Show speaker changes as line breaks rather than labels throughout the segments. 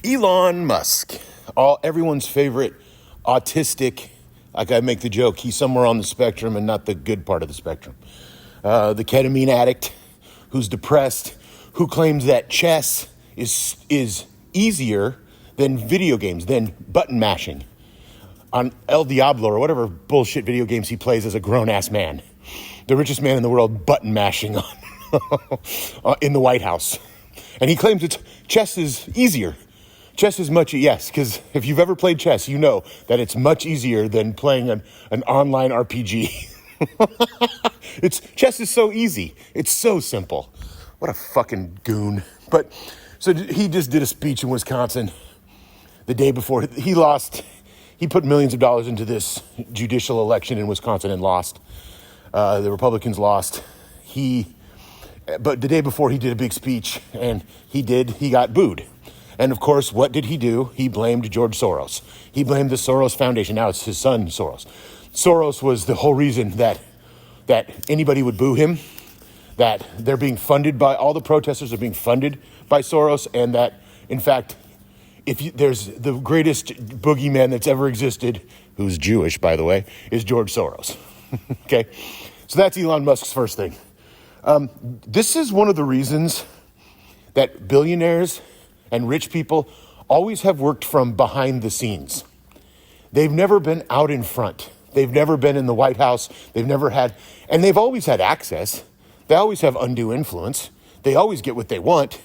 Elon Musk, everyone's favorite autistic, like I make the joke, he's somewhere on the spectrum and not the good part of the spectrum. The ketamine addict who's depressed, who claims that chess is easier than video games, than button mashing on El Diablo or whatever bullshit video games he plays as a grown-ass man. The richest man in the world button mashing on in the White House. And he claims chess is easier. Chess is much, yes, because if you've ever played chess, you know that it's much easier than playing an online RPG. Chess is so easy. It's so simple. What a fucking goon. But, so he just did a speech in Wisconsin the day before. He lost. He put millions of dollars into this judicial election in Wisconsin and lost. The Republicans lost. But the day before he did a big speech, and he got booed. And of course, what did he do? He blamed George Soros. He blamed the Soros Foundation. Now it's his son, Soros. Soros was the whole reason that anybody would boo him, that they're being funded by, all the protesters are being funded by Soros, and that, in fact, there's the greatest boogeyman that's ever existed, who's Jewish, by the way, is George Soros. Okay? So that's Elon Musk's first thing. This is one of the reasons that billionaires and rich people always have worked from behind the scenes. They've never been out in front. They've never been in the White House. And they've always had access. They always have undue influence. They always get what they want,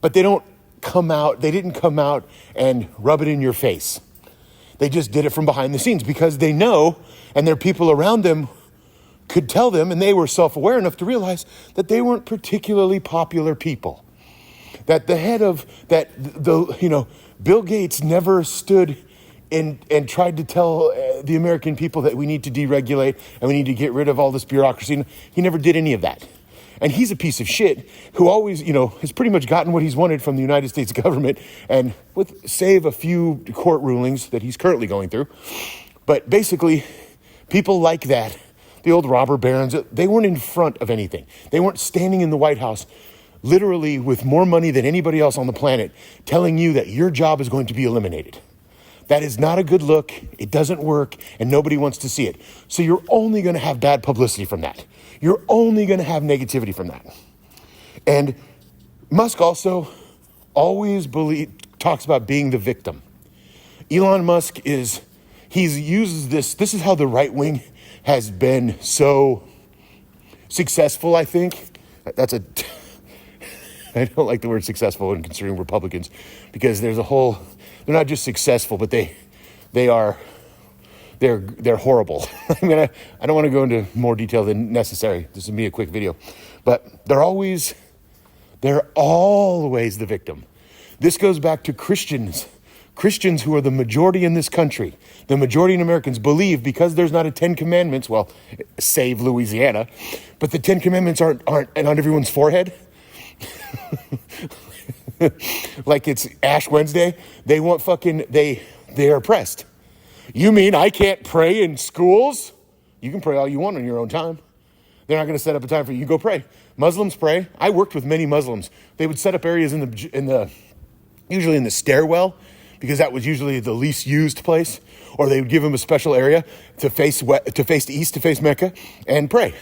but they didn't come out and rub it in your face. They just did it from behind the scenes because they know, and their people around them could tell them, and they were self-aware enough to realize that they weren't particularly popular people. That Bill Gates never stood and tried to tell the American people that we need to deregulate and we need to get rid of all this bureaucracy. He never did any of that. And he's a piece of shit who always, has pretty much gotten what he's wanted from the United States government, and save a few court rulings that he's currently going through. But basically, people like that, the old robber barons, they weren't in front of anything. They weren't standing in the White House literally with more money than anybody else on the planet, telling you that your job is going to be eliminated. That is not a good look. It doesn't work, and nobody wants to see it. So you're only going to have bad publicity from that. You're only going to have negativity from that. And Musk also always talks about being the victim. Elon Musk uses this. This is how the right wing has been so successful, I think. I don't like the word successful in considering Republicans, because they're not just successful, but they're horrible. I don't want to go into more detail than necessary. This will be a quick video, but they're always the victim. This goes back to Christians who are the majority in this country. The majority of Americans believe, because there's not a 10 Commandments, well, save Louisiana, but the 10 Commandments aren't on everyone's forehead. Like it's Ash Wednesday. They're oppressed. You mean I can't pray in schools? You can pray all you want on your own time. They're not going to set up a time for you. You go pray. Muslims pray. I worked with many Muslims. They would set up areas usually in the stairwell, because that was usually the least used place, or they would give them a special area to face east, to face Mecca, and pray.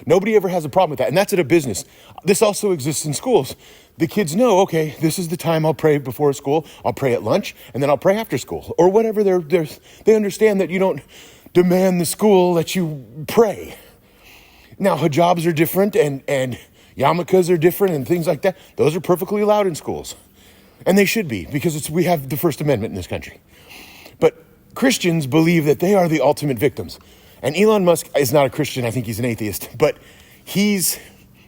Nobody ever has a problem with that, and that's at a business. This also exists in schools. The kids know, okay, this is the time I'll pray before school, I'll pray at lunch, and then I'll pray after school, or whatever. They understand that you don't demand the school that you pray. Now, hijabs are different, and yarmulkes are different, and things like that. Those are perfectly allowed in schools, and they should be, because we have the First Amendment in this country. But Christians believe that they are the ultimate victims. And Elon Musk is not a Christian. I think he's an atheist. But he's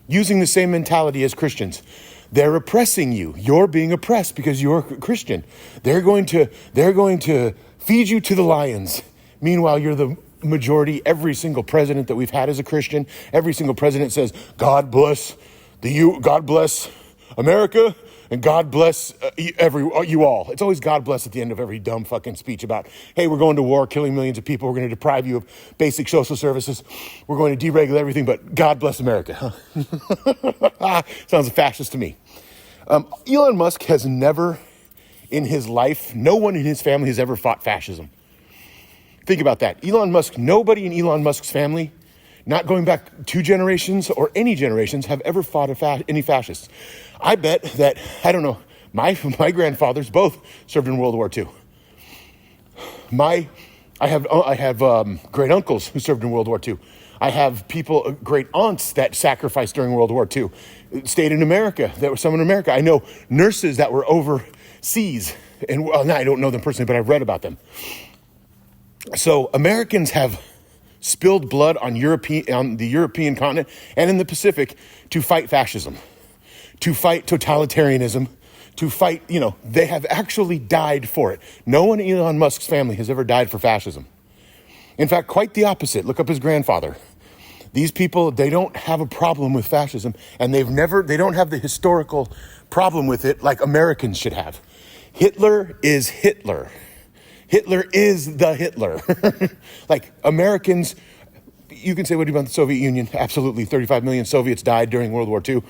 using the same mentality as Christians. They're oppressing you. You're being oppressed because you're a Christian. They're going to feed you to the lions. Meanwhile, you're the majority. Every single president that we've had is a Christian. Every single president says, God bless America, and God bless you all. It's always God bless at the end of every dumb fucking speech about, hey, we're going to war, killing millions of people. We're going to deprive you of basic social services. We're going to deregulate everything, but God bless America. Sounds fascist to me. Elon Musk has never in his life, no one in his family has ever fought fascism. Think about that. Elon Musk, nobody in Elon Musk's family, not going back 2 generations or any generations, have ever fought any fascists. I bet that, I don't know, my grandfathers both served in World War II. I have great uncles who served in World War II. I have great aunts that sacrificed during World War II, stayed in America. There were some in America. I know nurses that were overseas, and I don't know them personally, but I've read about them. So Americans have spilled blood on the European continent and in the Pacific to fight fascism, to fight totalitarianism, to fight, they have actually died for it. No one in Elon Musk's family has ever died for fascism. In fact, quite the opposite. Look up his grandfather. These people, they don't have a problem with fascism, and they don't have the historical problem with it like Americans should have. Hitler is Hitler. Hitler is the Hitler. Like Americans, you can say what about the Soviet Union? Absolutely. 35 million Soviets died during World War II.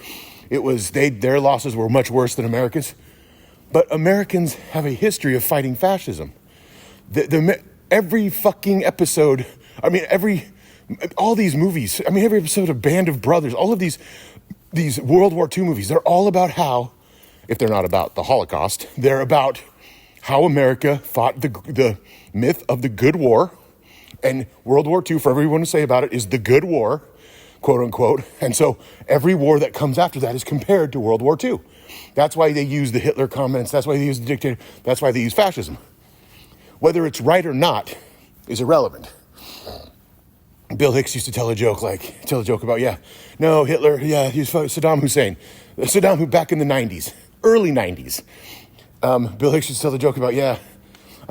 Their losses were much worse than America's. But Americans have a history of fighting fascism. Every fucking episode, all these movies, every episode of Band of Brothers, all of these World War II movies, they're all about how, if they're not about the Holocaust, they're about how America fought the myth of the good war. And World War II, for everyone to say about it, is the good war, quote unquote. And so every war that comes after that is compared to World War II. That's why they use the Hitler comments. That's why they use the dictator. That's why they use fascism. Whether it's right or not is irrelevant. Bill Hicks used to tell a joke about, Hitler, he was Saddam Hussein. Saddam, who back in the 90s, early 90s. Bill Hicks used to tell the joke about, I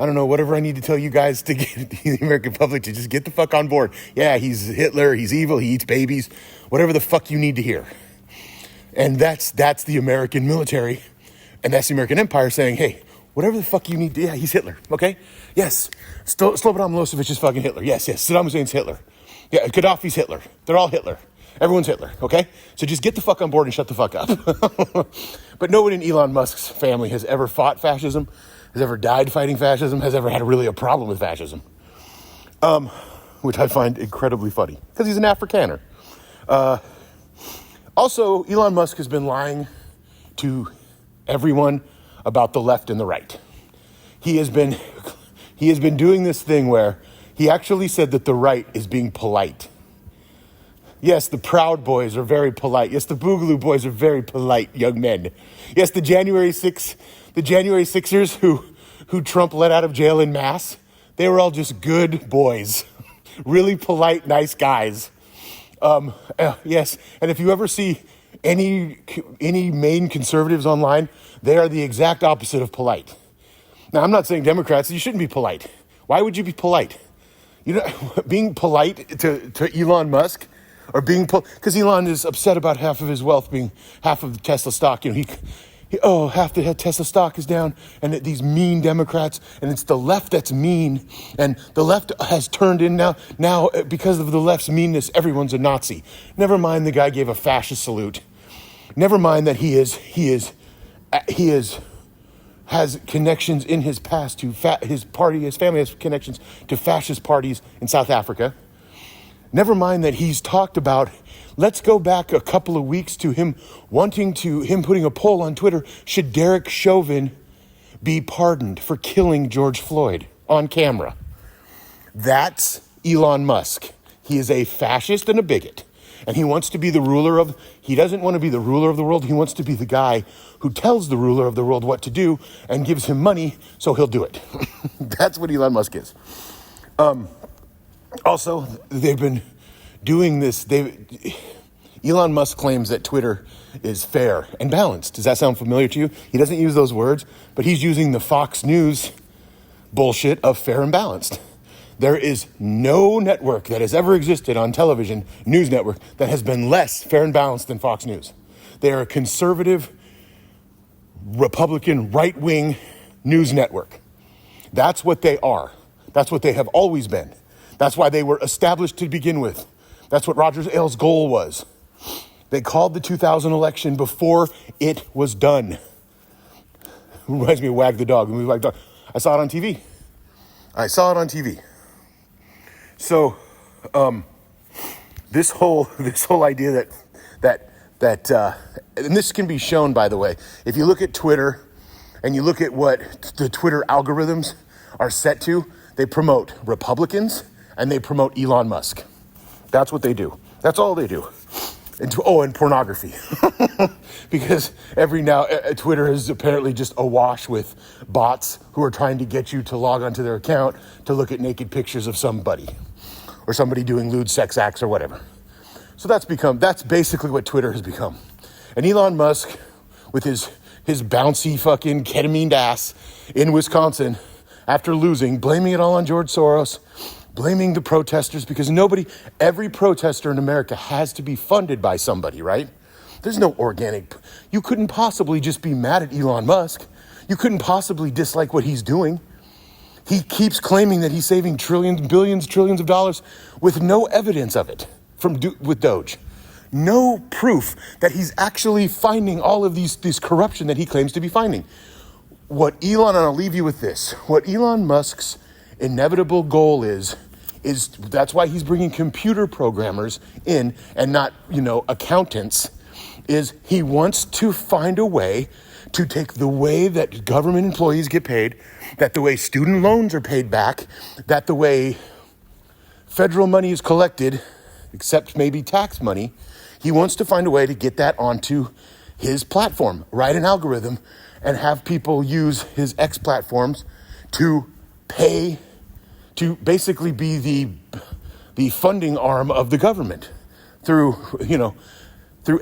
don't know, whatever I need to tell you guys to get the American public to just get the fuck on board. Yeah, he's Hitler, he's evil, he eats babies, whatever the fuck you need to hear. And that's the American military, and that's the American empire saying, hey, whatever the fuck you need to, he's Hitler, okay? Yes, Slobodan Milosevic is fucking Hitler. Yes, Saddam Hussein's Hitler. Yeah, Gaddafi's Hitler. They're all Hitler. Everyone's Hitler, okay? So just get the fuck on board and shut the fuck up. But no one in Elon Musk's family has ever fought fascism, has ever died fighting fascism, has ever had really a problem with fascism, which I find incredibly funny because he's an Afrikaner. Also, Elon Musk has been lying to everyone about the left and the right. He has been doing this thing where he actually said that the right is being polite. Yes, the Proud Boys are very polite. Yes, the Boogaloo Boys are very polite young men. Yes, the January 6ers who Trump let out of jail in mass, they were all just good boys. Really polite, nice guys. Yes, and if you ever see any main conservatives online, they are the exact opposite of polite. Now, I'm not saying Democrats, you shouldn't be polite. Why would you be polite? Being polite to Elon Musk, or because Elon is upset about half of his wealth being half of the Tesla stock. Half the Tesla stock is down, and these mean Democrats, and it's the left that's mean, and the left has turned in now because of the left's meanness, everyone's a Nazi. Never mind the guy gave a fascist salute. Never mind that he has connections in his past to his family has connections to fascist parties in South Africa. Never mind that he's talked about, let's go back a couple of weeks to him putting a poll on Twitter, should Derek Chauvin be pardoned for killing George Floyd on camera? That's Elon Musk. He is a fascist and a bigot. And he doesn't want to be the ruler of the world. He wants to be the guy who tells the ruler of the world what to do and gives him money so he'll do it. That's what Elon Musk is. Also, they've been doing this. Elon Musk claims that Twitter is fair and balanced. Does that sound familiar to you? He doesn't use those words, but he's using the Fox News bullshit of fair and balanced. There is no network that has ever existed on television, news network, that has been less fair and balanced than Fox News. They are a conservative, Republican, right-wing news network. That's what they are. That's what they have always been. That's why they were established to begin with. That's what Roger Ailes' goal was. They called the 2000 election before it was done. reminds me of Wag the Dog, the movie Wag the Dog. I saw it on TV. So, this whole idea that and this can be shown, by the way, if you look at Twitter and you look at what the Twitter algorithms are set to, they promote Republicans and they promote Elon Musk. That's what they do. That's all they do. And pornography. Because Twitter is apparently just awash with bots who are trying to get you to log onto their account to look at naked pictures of somebody or somebody doing lewd sex acts or whatever. So that's basically what Twitter has become. And Elon Musk, with his bouncy fucking ketamine ass in Wisconsin, after losing, blaming it all on George Soros, blaming the protesters, because every protester in America has to be funded by somebody, right? There's no you couldn't possibly just be mad at Elon Musk. You couldn't possibly dislike what he's doing. He keeps claiming that he's saving trillions of dollars with no evidence of it with Doge. No proof that he's actually finding all of this corruption that he claims to be finding. And I'll leave you with this. What Elon Musk's inevitable goal is that's why he's bringing computer programmers in and not, accountants, is he wants to find a way to take the way that government employees get paid, that the way student loans are paid back, that the way federal money is collected, except maybe tax money, he wants to find a way to get that onto his platform, write an algorithm, and have people use his X platforms to pay, to basically be the funding arm of the government through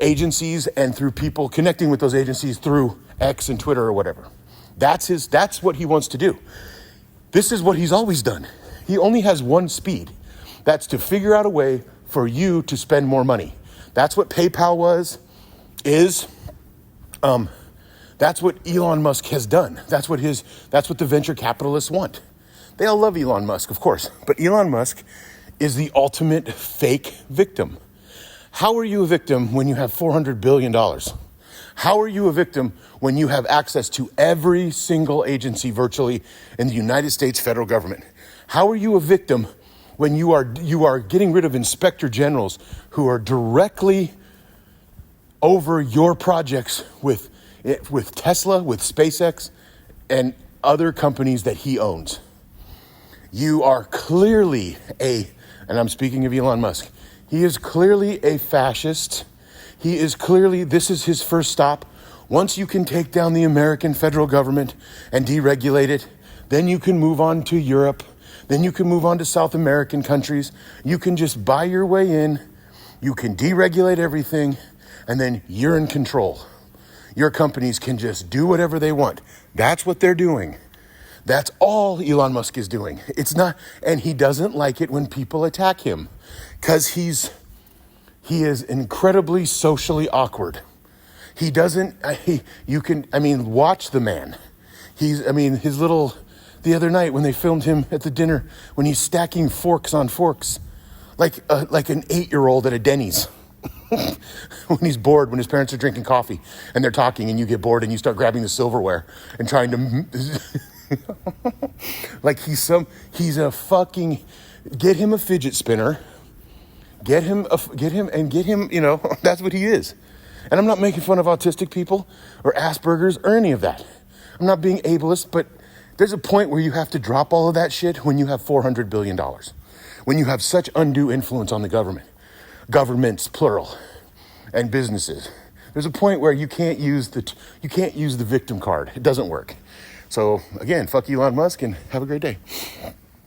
agencies and through people connecting with those agencies through X and Twitter or whatever. That's what he wants to do. This is what he's always done. He only has one speed. That's to figure out a way for you to spend more money. That's what PayPal is. That's what Elon Musk has done. That's what the venture capitalists want. They all love Elon Musk, of course, but Elon Musk is the ultimate fake victim. How are you a victim when you have $400 billion? How are you a victim when you have access to every single agency virtually in the United States federal government? How are you a victim when you are getting rid of inspector generals who are directly over your projects with Tesla, with SpaceX, and other companies that he owns? You are clearly and I'm speaking of Elon Musk, he is clearly a fascist. This is his first stop. Once you can take down the American federal government and deregulate it, then you can move on to Europe. Then you can move on to South American countries. You can just buy your way in. You can deregulate everything, and then you're in control. Your companies can just do whatever they want. That's what they're doing. That's all Elon Musk is doing. It's not, and he doesn't like it when people attack him because he is incredibly socially awkward. He doesn't, watch the man. The other night when they filmed him at the dinner, when he's stacking forks on forks, like an 8-year-old at a Denny's. When he's bored, when his parents are drinking coffee and they're talking and you get bored and you start grabbing the silverware and trying to, like he's a fucking, get him a fidget spinner, get him, that's what he is. And I'm not making fun of autistic people or Asperger's or any of that. I'm not being ableist, but there's a point where you have to drop all of that shit when you have $400 billion, when you have such undue influence on the governments, plural, and businesses. There's a point where you can't use the victim card. It doesn't work. So again, fuck Elon Musk and have a great day.